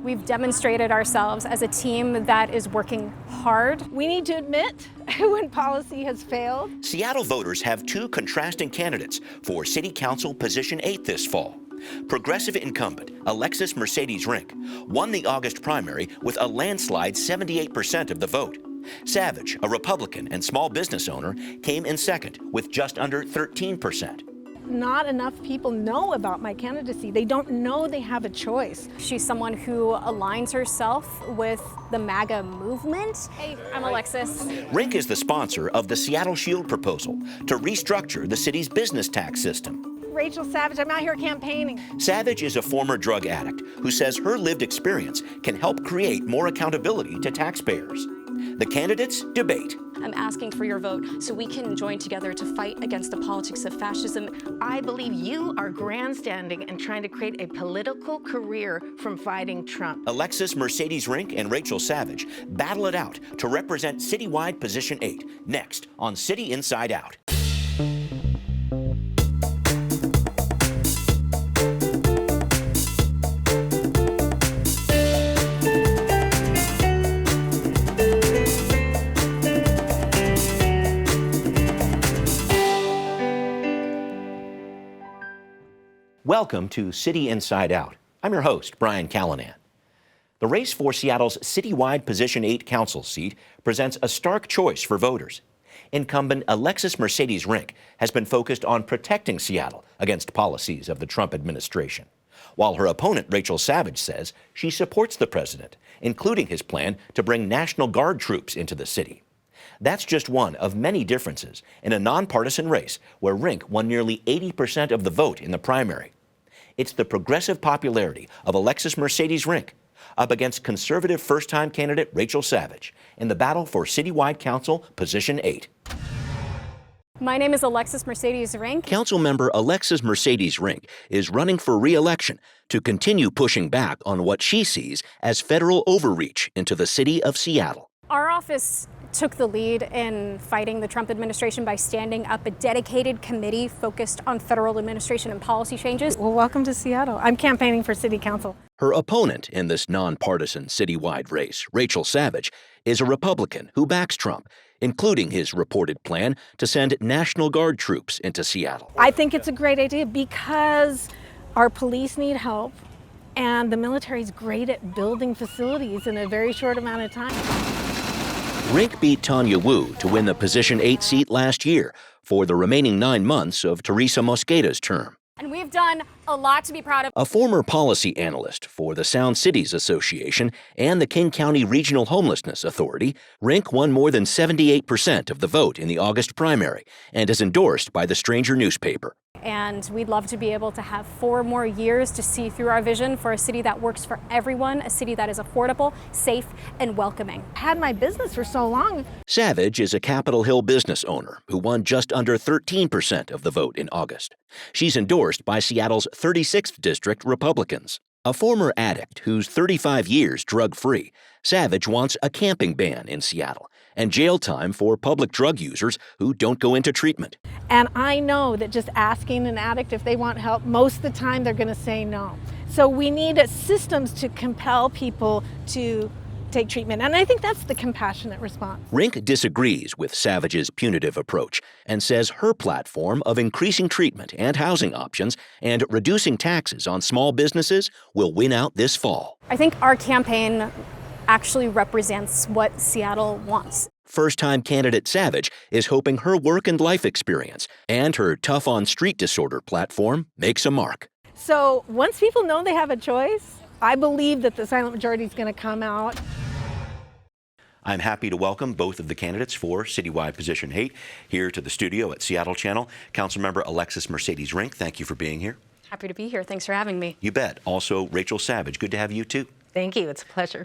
We've demonstrated ourselves as a team that is working hard. We need to admit when policy has failed. Seattle voters have two contrasting candidates for City Council Position 8 this fall. Progressive incumbent Alexis Mercedes Rinck won the August primary with a landslide 78% of the vote. Savage, a Republican and small business owner, came in second with just under 13%. Not enough people know about my candidacy. They don't know they have a choice. She's someone who aligns herself with the MAGA movement. Hey, I'm Alexis. Rinck is the sponsor of the Seattle Shield proposal to restructure the city's business tax system. Rachael Savage, I'm out here campaigning. Savage is a former drug addict who says her lived experience can help create more accountability to taxpayers. The candidates debate. I'm asking for your vote so we can join together to fight against the politics of fascism. I believe you are grandstanding and trying to create a political career from fighting Trump. Alexis Mercedes Rinck and Rachael Savage battle it out to represent citywide Position 8 next on City Inside Out. Welcome to City Inside Out. I'm your host, Brian Callanan. The race for Seattle's citywide Position 8 council seat presents a stark choice for voters. Incumbent Alexis Mercedes Rinck has been focused on protecting Seattle against policies of the Trump administration, while her opponent, Rachael Savage, says she supports the president, including his plan to bring National Guard troops into the city. That's just one of many differences in a nonpartisan race where Rinck won nearly 80% of the vote in the primary. It's the progressive popularity of Alexis Mercedes Rinck up against conservative first-time candidate Rachael Savage in the battle for Citywide Council Position 8. My name is Alexis Mercedes Rinck. Councilmember Alexis Mercedes Rinck is running for re-election to continue pushing back on what she sees as federal overreach into the city of Seattle. Our office took the lead in fighting the Trump administration by standing up a dedicated committee focused on federal administration and policy changes. Well, welcome to Seattle. I'm campaigning for city council. Her opponent in this nonpartisan citywide race, Rachael Savage, is a Republican who backs Trump, including his reported plan to send National Guard troops into Seattle. I think it's a great idea because our police need help and the military is great at building facilities in a very short amount of time. Rinck beat Tanya Wu to win the Position 8 seat last year for the remaining 9 months of Teresa Mosqueda's term. And we've done a lot to be proud of. A former policy analyst for the Sound Cities Association and the King County Regional Homelessness Authority, Rinck won more than 78% of the vote in the August primary and is endorsed by the Stranger newspaper. And we'd love to be able to have 4 more years to see through our vision for a city that works for everyone, a city that is affordable, safe, and welcoming. I had my business for so long. Savage is a Capitol Hill business owner who won just under 13% of the vote in August. She's endorsed by Seattle's 36th District Republicans. A former addict who's 35 years drug-free, Savage wants a camping ban in Seattle and jail time for public drug users who don't go into treatment. And I know that just asking an addict if they want help, most of the time they're going to say no. So we need systems to compel people to take treatment. And I think that's the compassionate response. Rinck disagrees with Savage's punitive approach and says her platform of increasing treatment and housing options and reducing taxes on small businesses will win out this fall. I think our campaign actually represents what Seattle wants. First-time candidate Savage is hoping her work and life experience and her Tough on Street Disorder platform makes a mark. So once people know they have a choice, I believe that the silent majority is going to come out. I'm happy to welcome both of the candidates for Citywide Position 8 here to the studio at Seattle Channel. Councilmember Alexis Mercedes Rinck, thank you for being here. Happy to be here. Thanks for having me. You bet. Also, Rachael Savage, good to have you too. Thank you. It's a pleasure.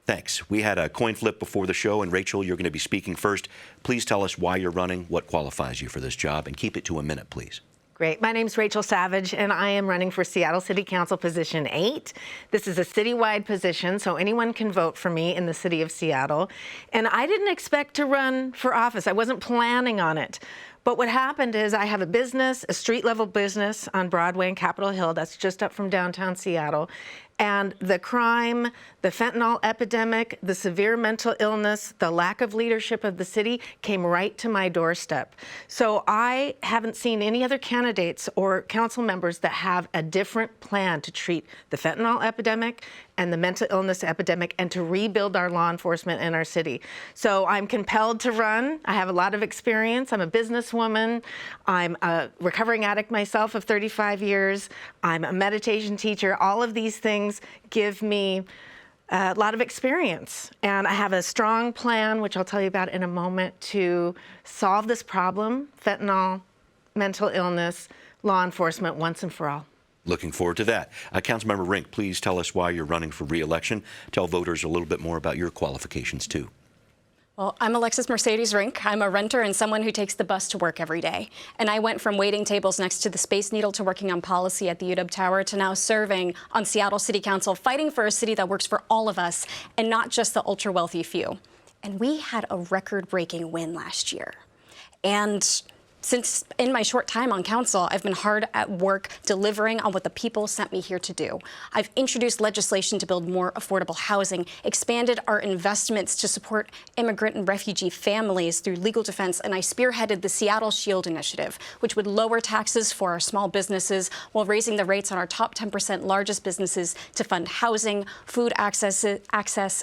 Thanks. We had a coin flip before the show, and Rachael, you're going to be speaking first. Please tell us why you're running, what qualifies you for this job, and keep it to a minute, please. Great. My name's Rachael Savage, and I am running for Seattle City Council Position 8. This is a citywide position, so anyone can vote for me in the city of Seattle. And I didn't expect to run for office. I wasn't planning on it. But what happened is I have a business, a street-level business on Broadway and Capitol Hill. That's just up from downtown Seattle. And the crime, the fentanyl epidemic, the severe mental illness, the lack of leadership of the city came right to my doorstep. So I haven't seen any other candidates or council members that have a different plan to treat the fentanyl epidemic and the mental illness epidemic and to rebuild our law enforcement in our city. So I'm compelled to run. I have a lot of experience. I'm a businesswoman. I'm a recovering addict myself of 35 years. I'm a meditation teacher. All of these things give me a lot of experience. And I have a strong plan, which I'll tell you about in a moment, to solve this problem, fentanyl, mental illness, law enforcement once and for all. Looking forward to that. Councilmember Rinck, please tell us why you're running for re-election. Tell voters a little bit more about your qualifications, too. Well, I'm Alexis Mercedes Rinck. I'm a renter and someone who takes the bus to work every day. And I went from waiting tables next to the Space Needle to working on policy at the UW Tower to now serving on Seattle City Council, fighting for a city that works for all of us and not just the ultra-wealthy few. And we had a record-breaking win last year. And since in my short time on council, I've been hard at work delivering on what the people sent me here to do. I've introduced legislation to build more affordable housing, expanded our investments to support immigrant and refugee families through legal defense, and I spearheaded the Seattle Shield Initiative, which would lower taxes for our small businesses while raising the rates on our top 10% largest businesses to fund housing, food access,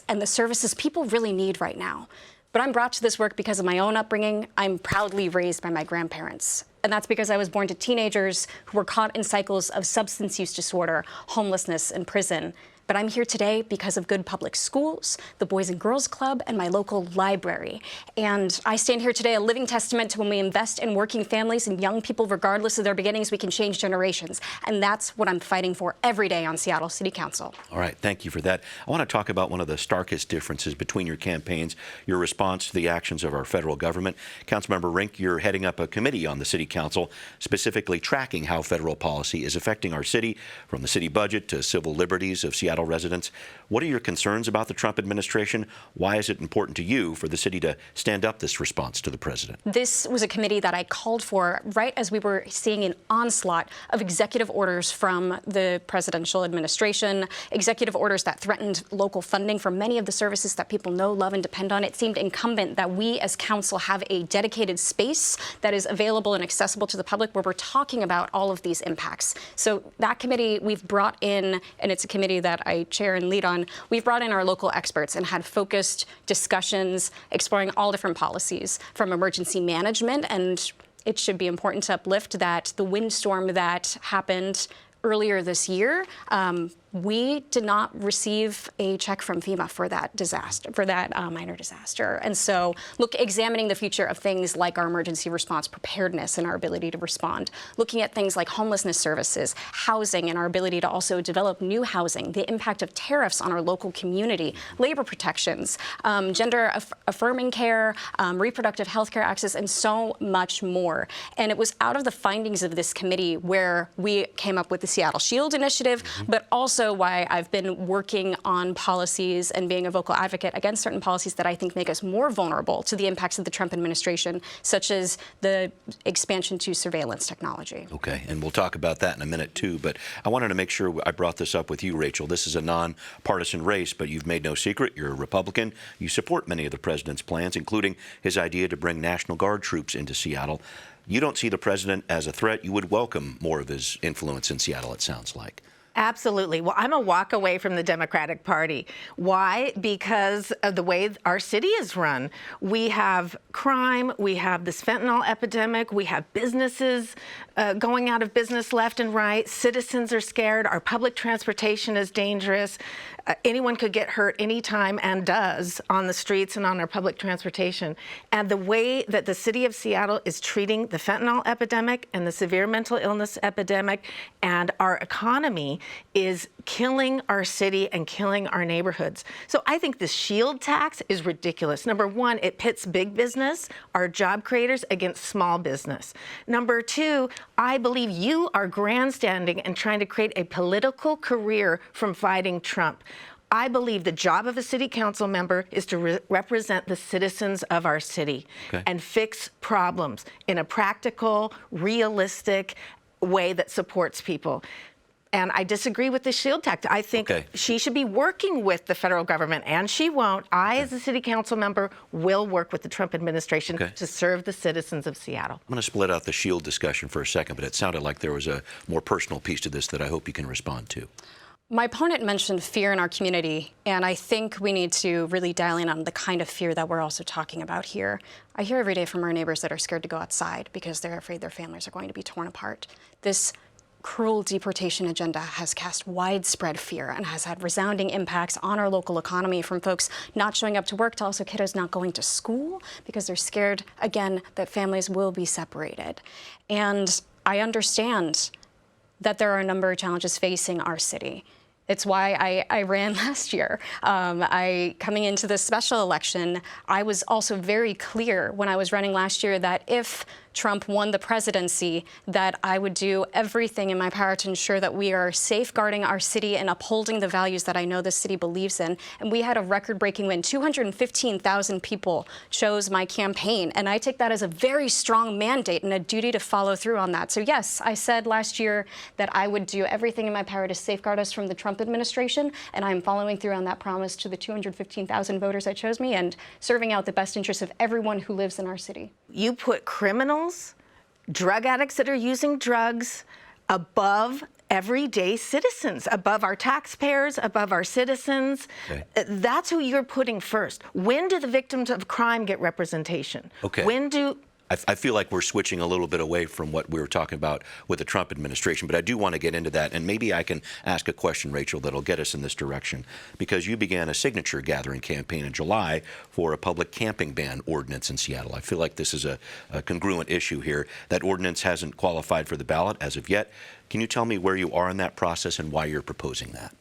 and the services people really need right now. But I'm brought to this work because of my own upbringing. I'm proudly raised by my grandparents. And that's because I was born to teenagers who were caught in cycles of substance use disorder, homelessness, and prison. But I'm here today because of good public schools, the Boys and Girls Club, and my local library. And I stand here today a living testament to when we invest in working families and young people, regardless of their beginnings, we can change generations. And that's what I'm fighting for every day on Seattle City Council. All right, thank you for that. I want to talk about one of the starkest differences between your campaigns, your response to the actions of our federal government. Councilmember Rinck, you're heading up a committee on the City Council, specifically tracking how federal policy is affecting our city, from the city budget to civil liberties of Seattle residents. What are your concerns about the Trump administration? Why is it important to you for the city to stand up this response to the president? This was a committee that I called for right as we were seeing an onslaught of executive orders from the presidential administration, executive orders that threatened local funding for many of the services that people know, love, and depend on. It seemed incumbent that we as council have a dedicated space that is available and accessible to the public where we're talking about all of these impacts. So that committee we've brought in, and it's a committee that I chair and lead on, we've brought in our local experts and had focused discussions exploring all different policies from emergency management. And it should be important to uplift that the windstorm that happened earlier this year, we did not receive a check from FEMA for that disaster, for that minor disaster. And so, examining the future of things like our emergency response preparedness and our ability to respond, looking at things like homelessness services, housing, and our ability to also develop new housing, the impact of tariffs on our local community, labor protections, gender affirming care, reproductive health care access, and so much more. And it was out of the findings of this committee where we came up with the Seattle Shield Initiative, but also why I've been working on policies and being a vocal advocate against certain policies that I think make us more vulnerable to the impacts of the Trump administration, such as the expansion to surveillance technology. Okay, and we'll talk about that in a minute, too. But I wanted to make sure I brought this up with you, Rachel. This is a nonpartisan race, but you've made no secret. You're a Republican. You support many of the president's plans, including his idea to bring National Guard troops into Seattle. You don't see the president as a threat. You would welcome more of his influence in Seattle, it sounds like. Absolutely. Well, I'm a walk away from the Democratic Party. Why? Because of the way our city is run. We have crime, we have this fentanyl epidemic, we have businesses going out of business left and right. Citizens are scared. Our public transportation is dangerous. Anyone could get hurt anytime and does on the streets and on our public transportation. And the way that the city of Seattle is treating the fentanyl epidemic and the severe mental illness epidemic and our economy is killing our city and killing our neighborhoods. So I think the shield tax is ridiculous. Number one, it pits big business, our job creators, against small business. Number two, I believe you are grandstanding and trying to create a political career from fighting Trump. I believe the job of a city council member is to represent the citizens of our city and fix problems in a practical, realistic way that supports people. And I disagree with the shield tactic. I think Okay. she should be working with the federal government, and she won't. I, as a city council member, will work with the Trump administration Okay. to serve the citizens of Seattle. I'm going to split out the shield discussion for a second, but it sounded like there was a more personal piece to this that I hope you can respond to. My opponent mentioned fear in our community, and I think we need to really dial in on the kind of fear that we're also talking about here. I hear every day from our neighbors that are scared to go outside because they're afraid their families are going to be torn apart. This cruel deportation agenda has cast widespread fear and has had resounding impacts on our local economy, from folks not showing up to work to also kiddos not going to school because they're scared, again, that families will be separated. And I understand that there are a number of challenges facing our city. It's why I ran last year. Coming into this special election, I was also very clear when I was running last year that if Trump won the presidency, that I would do everything in my power to ensure that we are safeguarding our city and upholding the values that I know the city believes in. And we had a record-breaking win. 215,000 people chose my campaign, and I take that as a very strong mandate and a duty to follow through on that. So yes, I said last year that I would do everything in my power to safeguard us from the Trump administration, and I'm following through on that promise to the 215,000 voters that chose me and serving out the best interests of everyone who lives in our city. You put criminals, drug addicts that are using drugs above everyday citizens, above our taxpayers, above our citizens. Okay. That's who you're putting first. When do the victims of crime get representation? Okay. When do... I feel like we're switching a little bit away from what we were talking about with the Trump administration, but I do want to get into that. And maybe I can ask a question, Rachel, that'll get us in this direction, because you began a signature gathering campaign in July for a public camping ban ordinance in Seattle. I feel like this is a congruent issue here. That ordinance hasn't qualified for the ballot as of yet. Can you tell me where you are in that process and why you're proposing that?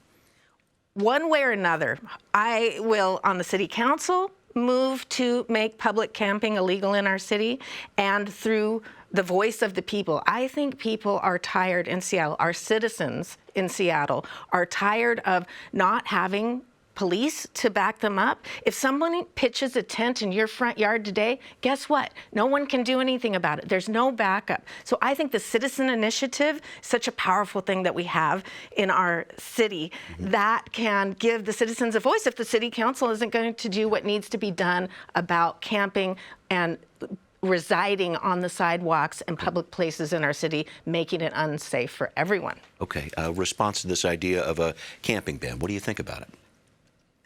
One way or another, I will, on the city council, move to make public camping illegal in our city, and through the voice of the people. I think people are tired in Seattle. Our citizens in Seattle are tired of not having police to back them up. If someone pitches a tent in your front yard today, guess what? No one can do anything about it. There's no backup. So I think the citizen initiative is such a powerful thing that we have in our city that can give the citizens a voice if the city council isn't going to do what needs to be done about camping and residing on the sidewalks and public places in our city, making it unsafe for everyone. Okay, response to this idea of a camping ban. What do you think about it?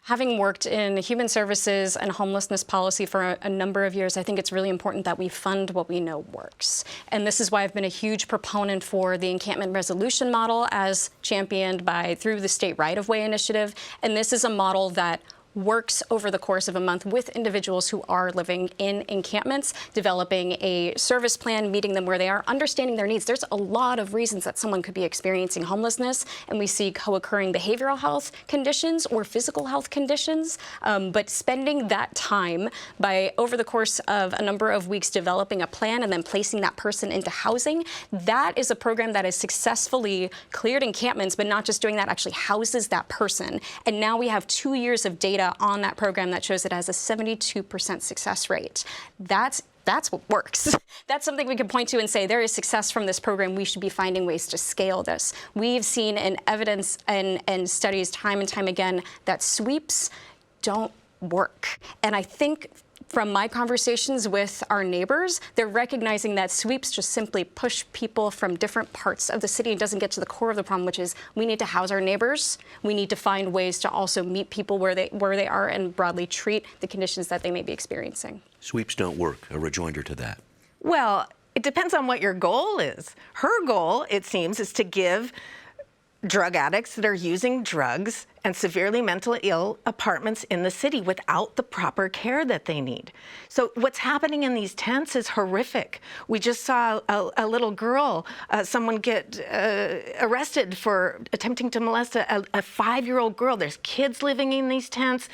Having worked in human services and homelessness policy for a number of years, I think it's really important that we fund what we know works. And this is why I've been a huge proponent for the encampment resolution model as championed through the state right-of-way initiative. And this is a model that works over the course of a month with individuals who are living in encampments, developing a service plan, meeting them where they are, understanding their needs. There's a lot of reasons that someone could be experiencing homelessness, and we see co-occurring behavioral health conditions or physical health conditions. But spending that time by, over the course of a number of weeks, developing a plan and then placing that person into housing, that is a program that has successfully cleared encampments, but not just doing that, actually houses that person. And now we have 2 years of data on that program that shows it has a 72% success rate. That's what works. That's something we can point to and say there is success from this program. We should be finding ways to scale this. We've seen in evidence and studies time and time again that sweeps don't work. And I think from my conversations with our neighbors, they're recognizing that sweeps just simply push people from different parts of the city and doesn't get to the core of the problem, which is we need to house our neighbors. We need to find ways to also meet people where they are and broadly treat the conditions that they may be experiencing. Sweeps don't work. A rejoinder to that. Well, it depends on what your goal is. Her goal, it seems, is to give drug addicts that are using drugs and severely mentally ill apartments in the city without the proper care that they need. So what's happening in these tents is horrific. We just saw a little girl, someone get arrested for attempting to molest a 5-year-old girl. There's kids living in these tents.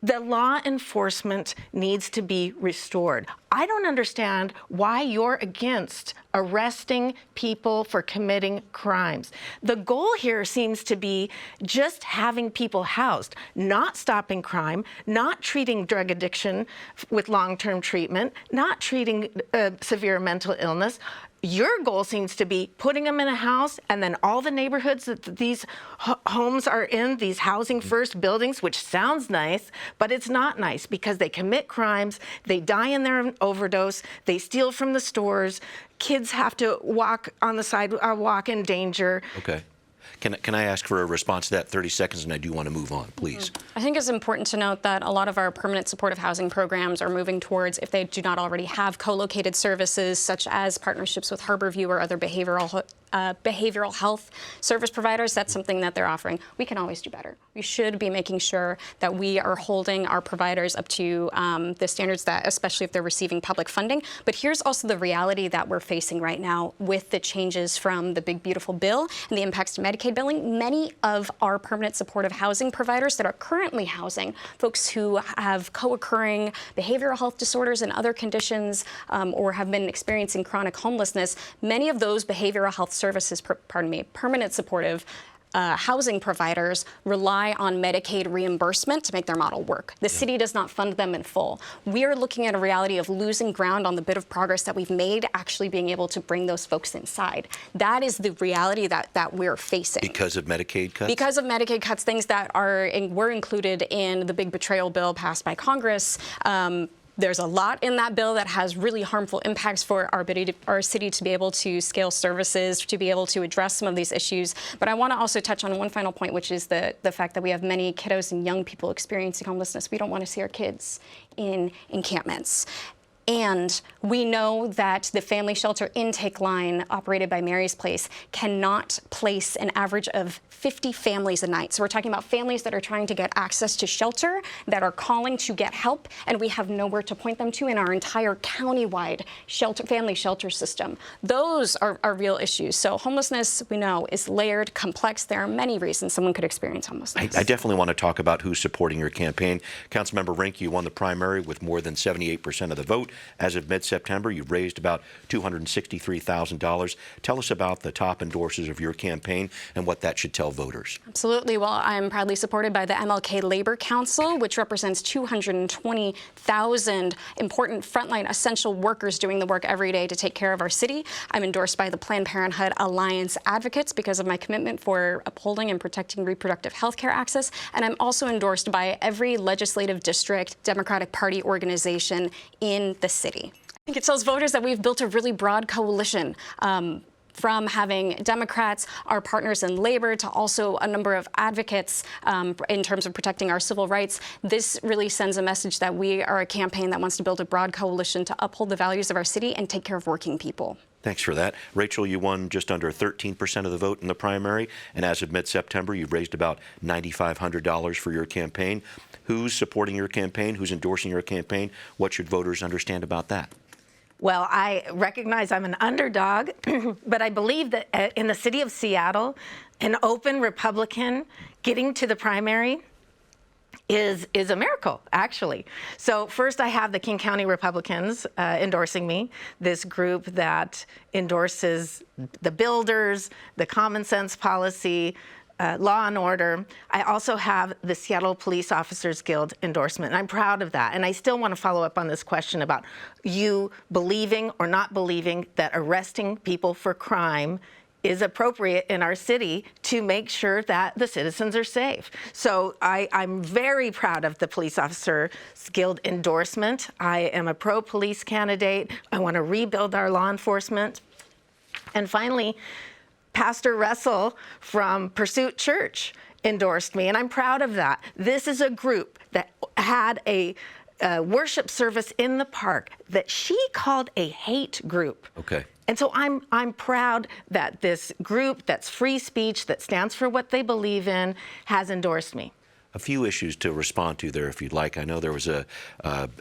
The law enforcement needs to be restored. I don't understand why you're against arresting people for committing crimes. The goal here seems to be just having people housed, not stopping crime, not treating drug addiction with long-term treatment, not treating severe mental illness. your goal seems to be putting them in a house, and then all the neighborhoods that these homes are in, these housing first buildings, which sounds nice, but it's not nice because they commit crimes, they die in their overdose, they steal from the stores, kids have to walk on the sidewalk in danger. Okay. Can I ask for a response to that? 30 seconds, and I do want to move on, please. I think it's important to note that a lot of our permanent supportive housing programs are moving towards, if they do not already have co-located services, such as partnerships with Harborview or other behavioral health service providers. That's something that they're offering. We can always do better. We should be making sure that we are holding our providers up to the standards that, especially if they're receiving public funding. But here's also the reality that we're facing right now with the changes from the Big Beautiful Bill and the impacts to Medicaid billing. Many of our permanent supportive housing providers that are currently housing folks who have co-occurring behavioral health disorders and other conditions or have been experiencing chronic homelessness, many of those behavioral health services, permanent supportive housing providers rely on Medicaid reimbursement to make their model work. The city does not fund them in full. We are looking at a reality of losing ground on the bit of progress that we've made, actually being able to bring those folks inside. That is the reality that we're facing. Because of Medicaid cuts? Because of Medicaid cuts, things that were included in the big betrayal bill passed by Congress. There's a lot in that bill that has really harmful impacts for our city to be able to scale services, to be able to address some of these issues. But I want to also touch on one final point, which is the fact that we have many kiddos and young people experiencing homelessness. We don't want to see our kids in encampments. And we know that the family shelter intake line operated by Mary's Place cannot place an average of 50 families a night. So we're talking about families that are trying to get access to shelter, that are calling to get help, and we have nowhere to point them to in our entire countywide family shelter system. Those are real issues. So homelessness, we know, is layered, complex. There are many reasons someone could experience homelessness. I definitely want to talk about who's supporting your campaign. Councilmember Rinck, you won the primary with more than 78% of the vote. As of mid-September, you've raised about $263,000. Tell us about the top endorsers of your campaign and what that should tell voters. Absolutely. Well, I'm proudly supported by the MLK Labor Council, which represents 220,000 important frontline essential workers doing the work every day to take care of our city. I'm endorsed by the Planned Parenthood Alliance Advocates because of my commitment for upholding and protecting reproductive health care access. And I'm also endorsed by every legislative district, Democratic Party organization in the city. I think it tells voters that we've built a really broad coalition. From having Democrats, our partners in labor, to also a number of advocates in terms of protecting our civil rights. This really sends a message that we are a campaign that wants to build a broad coalition to uphold the values of our city and take care of working people. Thanks for that. Rachel, you won just under 13% of the vote in the primary, and as of mid-September, you've raised about $9,500 for your campaign. Who's supporting your campaign? Who's endorsing your campaign? What should voters understand about that? Well, I recognize I'm an underdog, but I believe that in the city of Seattle, an open Republican getting to the primary is a miracle, actually. So first I have the King County Republicans endorsing me, this group that endorses the builders, the common sense policy, law and order. I also have the Seattle Police Officers Guild endorsement, and I'm proud of that. And I still want to follow up on this question about you believing or not believing that arresting people for crime is appropriate in our city to make sure that the citizens are safe. So I'm very proud of the Police Officers Guild endorsement. I am a pro-police candidate. I want to rebuild our law enforcement. And finally, Pastor Russell from Pursuit Church endorsed me, and I'm proud of that. This is a group that had a worship service in the park that she called a hate group. Okay. And so I'm proud that this group that's free speech, that stands for what they believe in, has endorsed me. A few issues to respond to there, if you'd like. I know there was an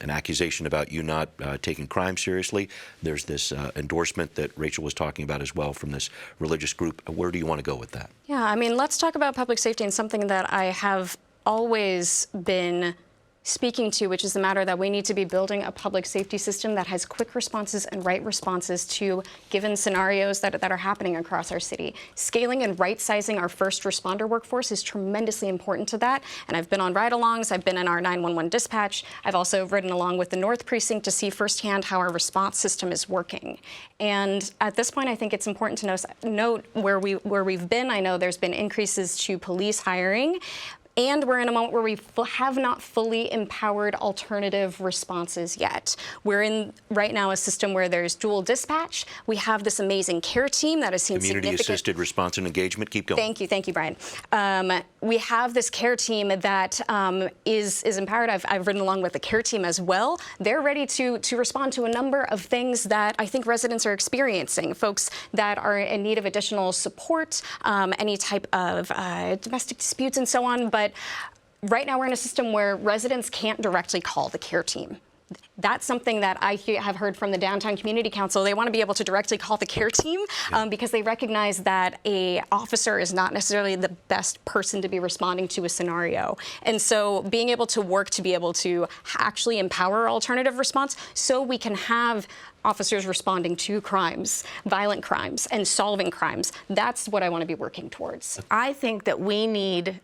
accusation about you not taking crime seriously. There's this endorsement that Rachel was talking about as well from this religious group. Where do you want to go with that? Yeah, I mean, let's talk about public safety, and something that I have always been speaking to, which is the matter that we need to be building a public safety system that has quick responses and right responses to given scenarios that are happening across our city. Scaling and right-sizing our first responder workforce is tremendously important to that. And I've been on ride-alongs, I've been in our 911 dispatch. I've also ridden along with the North Precinct to see firsthand how our response system is working. And at this point, I think it's important to note where we've been. I know there's been increases to police hiring. And we're in a moment where we have not fully empowered alternative responses yet. We're in right now a system where there's dual dispatch. We have this amazing care team that has seen community-assisted response and engagement. Keep going. Thank you, Brian. We have this care team that is empowered. I've ridden along with the care team as well. They're ready to respond to a number of things that I think residents are experiencing. Folks that are in need of additional support, any type of domestic disputes and so on. But right now we're in a system where residents can't directly call the care team. That's something that I have heard from the Downtown Community Council. They want to be able to directly call the care team because they recognize that a officer is not necessarily the best person to be responding to a scenario. And so being able to work to be able to actually empower alternative response so we can have officers responding to crimes, violent crimes, and solving crimes. That's what I want to be working towards. I think that we need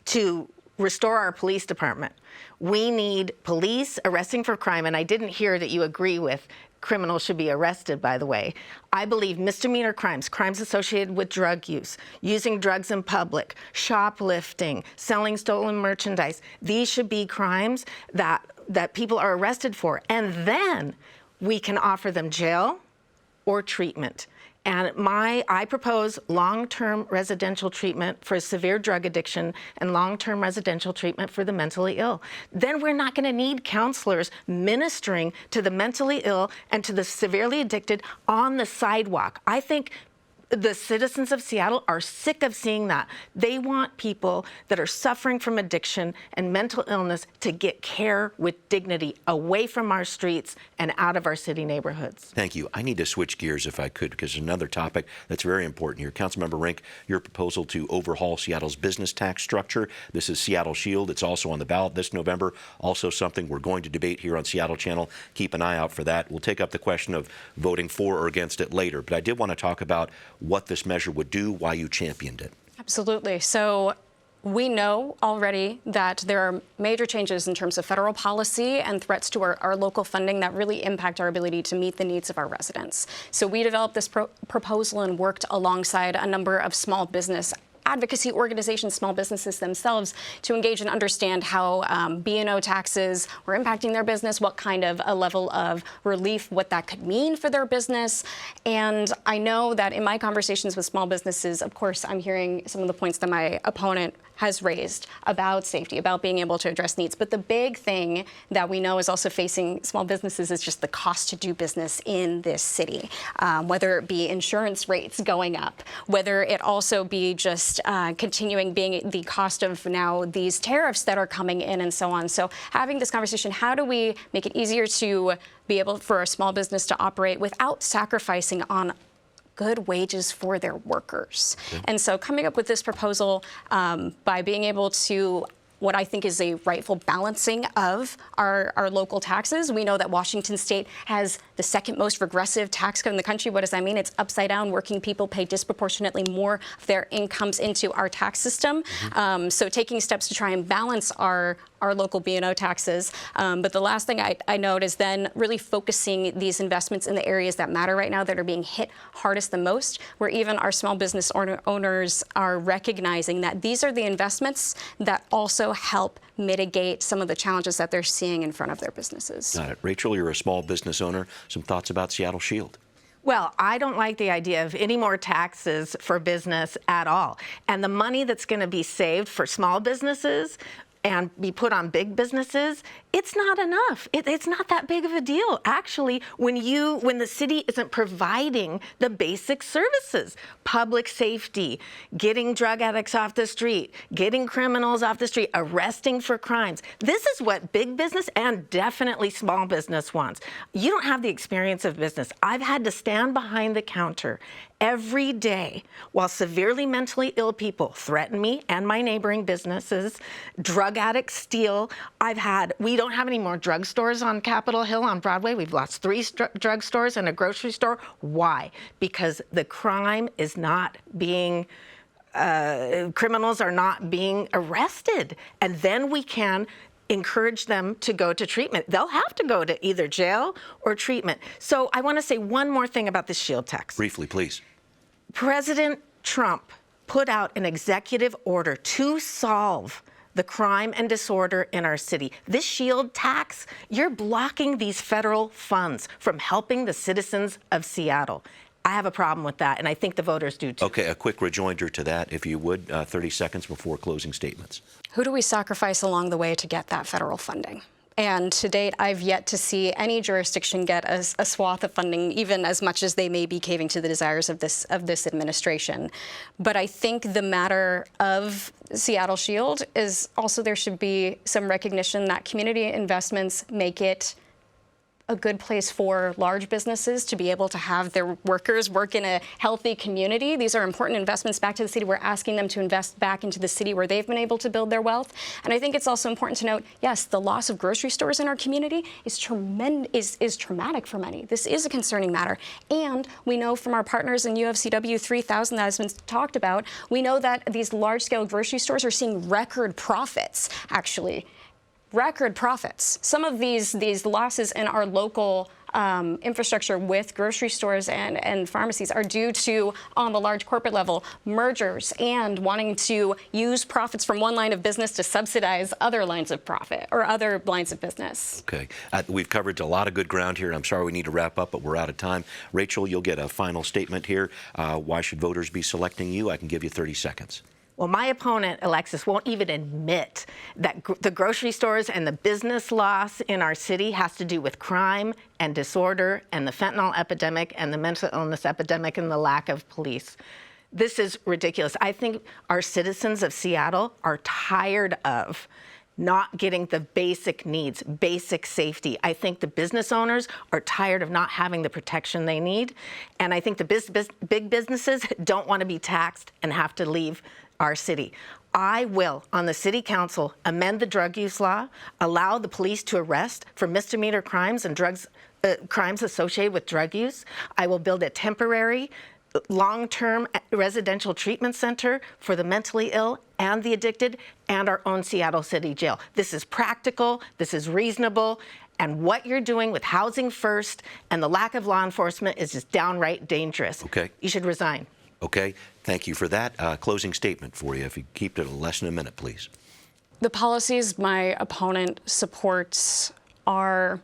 to restore our police department. We need police arresting for crime, and I didn't hear that you agree with criminals should be arrested, by the way. I believe misdemeanor crimes, crimes associated with drug use, using drugs in public, shoplifting, selling stolen merchandise, these should be crimes that people are arrested for, and then we can offer them jail or treatment. And I propose long-term residential treatment for severe drug addiction and long-term residential treatment for the mentally ill. Then we're not going to need counselors ministering to the mentally ill and to the severely addicted on the sidewalk. I think the citizens of Seattle are sick of seeing that. They want people that are suffering from addiction and mental illness to get care with dignity away from our streets and out of our city neighborhoods. Thank you. I need to switch gears if I could, because there's another topic that's very important here. Councilmember Rinck, your proposal to overhaul Seattle's business tax structure. This is Seattle Shield. It's also on the ballot this November. Also something we're going to debate here on Seattle Channel. Keep an eye out for that. We'll take up the question of voting for or against it later. But I did want to talk about what this measure would do, why you championed it. Absolutely. So we know already that there are major changes in terms of federal policy and threats to our local funding that really impact our ability to meet the needs of our residents. So we developed this proposal and worked alongside a number of small business advocacy organizations, small businesses themselves, to engage and understand how B&O taxes were impacting their business, what kind of a level of relief, what that could mean for their business. And I know that in my conversations with small businesses, of course, I'm hearing some of the points that my opponent has raised about safety, about being able to address needs. But the big thing that we know is also facing small businesses is just the cost to do business in this city, whether it be insurance rates going up, whether it also be just continuing being the cost of now these tariffs that are coming in and so on. So having this conversation, how do we make it easier to be able for a small business to operate without sacrificing on good wages for their workers? And so coming up with this proposal by being able to what I think is a rightful balancing of our local taxes. We know that Washington State has the second most regressive tax code in the country. What does that mean? It's upside down. Working people pay disproportionately more of their incomes into our tax system. So taking steps to try and balance our local B&O taxes. But the last thing I note is then really focusing these investments in the areas that matter right now that are being hit hardest the most, where even our small business owners are recognizing that these are the investments that also help mitigate some of the challenges that they're seeing in front of their businesses. Got it. Rachel, you're a small business owner. Some thoughts about Seattle Shield? Well, I don't like the idea of any more taxes for business at all. And the money that's going to be saved for small businesses and be put on big businesses, it's not enough. It's not that big of a deal. Actually, when the city isn't providing the basic services, public safety, getting drug addicts off the street, getting criminals off the street, arresting for crimes, this is what big business and definitely small business wants. You don't have the experience of business. I've had to stand behind the counter every day while severely mentally ill people threaten me and my neighboring businesses, drug addicts steal. We don't have any more drugstores on Capitol Hill on Broadway. We've lost 3 drugstores and a grocery store. Why? Because the crime is not being criminals are not being arrested. And then we can encourage them to go to treatment. They'll have to go to either jail or treatment. So I want to say one more thing about the SHIELD tax. Briefly, please. President Trump put out an executive order to solve the crime and disorder in our city. This SHIELD tax, you're blocking these federal funds from helping the citizens of Seattle. I have a problem with that, and I think the voters do too. Okay, a quick rejoinder to that, if you would, 30 seconds before closing statements. Who do we sacrifice along the way to get that federal funding? And to date, I've yet to see any jurisdiction get a swath of funding, even as much as they may be caving to the desires of this administration. But I think the matter of Seattle SHIELD is also there should be some recognition that community investments make it a good place for large businesses to be able to have their workers work in a healthy community. These are important investments back to the city. We're asking them to invest back into the city where they've been able to build their wealth. And I think it's also important to note, yes, the loss of grocery stores in our community is traumatic for many. This is a concerning matter. And we know from our partners in UFCW 3000 that has been talked about, we know that these large-scale grocery stores are seeing record profits, actually. Record profits. Some of these losses in our local infrastructure with grocery stores and pharmacies are due to, on the large corporate level, mergers and wanting to use profits from one line of business to subsidize other lines of profit or other lines of business. Okay. We've covered a lot of good ground here. I'm sorry we need to wrap up, but we're out of time. Rachel, you'll get a final statement here. Why should voters be selecting you? I can give you 30 seconds. Well, my opponent, Alexis, won't even admit that the grocery stores and the business loss in our city has to do with crime and disorder and the fentanyl epidemic and the mental illness epidemic and the lack of police. This is ridiculous. I think our citizens of Seattle are tired of not getting the basic needs, basic safety. I think the business owners are tired of not having the protection they need. And I think the big businesses don't want to be taxed and have to leave our city. I will, on the city council, amend the drug use law, allow the police to arrest for misdemeanor crimes and crimes associated with drug use. I will build a temporary long-term residential treatment center for the mentally ill and the addicted, and our own Seattle City Jail. This is practical, this is reasonable, and what you're doing with Housing First and the lack of law enforcement is just downright dangerous. Okay. You should resign. Okay, thank you for that. Closing statement for you, if you keep it less than a minute, please. The policies my opponent supports are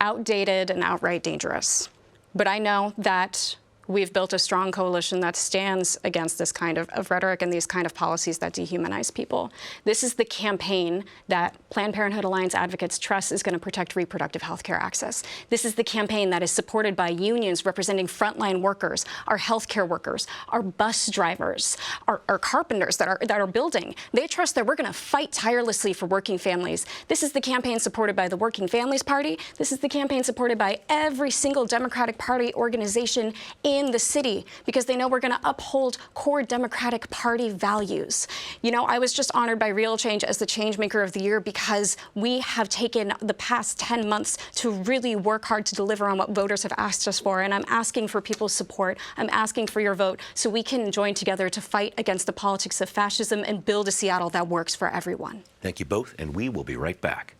outdated and outright dangerous. But I know that we've built a strong coalition that stands against this kind of rhetoric and these kind of policies that dehumanize people. This is the campaign that Planned Parenthood Alliance Advocates Trust is going to protect reproductive health care access. This is the campaign that is supported by unions representing frontline workers, our healthcare workers, our bus drivers, our carpenters that are building. They trust that we're going to fight tirelessly for working families. This is the campaign supported by the Working Families Party. This is the campaign supported by every single Democratic Party organization in the city, because they know we're going to uphold core Democratic Party values. You know, I was just honored by Real Change as the Changemaker of the Year because we have taken the past 10 months to really work hard to deliver on what voters have asked us for, and I'm asking for people's support. I'm asking for your vote so we can join together to fight against the politics of fascism and build a Seattle that works for everyone. Thank you both, and we will be right back.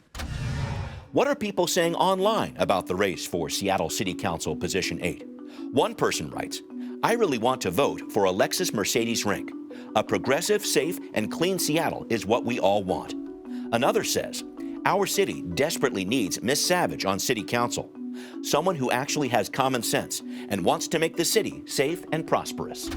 What are people saying online about the race for Seattle City Council Position 8? One person writes, "I really want to vote for Alexis Mercedes Rinck. A progressive, safe, and clean Seattle is what we all want." Another says, "Our city desperately needs Miss Savage on City Council. Someone who actually has common sense and wants to make the city safe and prosperous."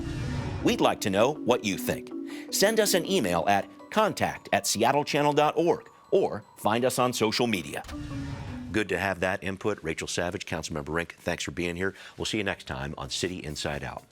We'd like to know what you think. Send us an email at contact@seattlechannel.org or find us on social media. Good to have that input. Rachael Savage, Councilmember Rinck, thanks for being here. We'll see you next time on City Inside Out.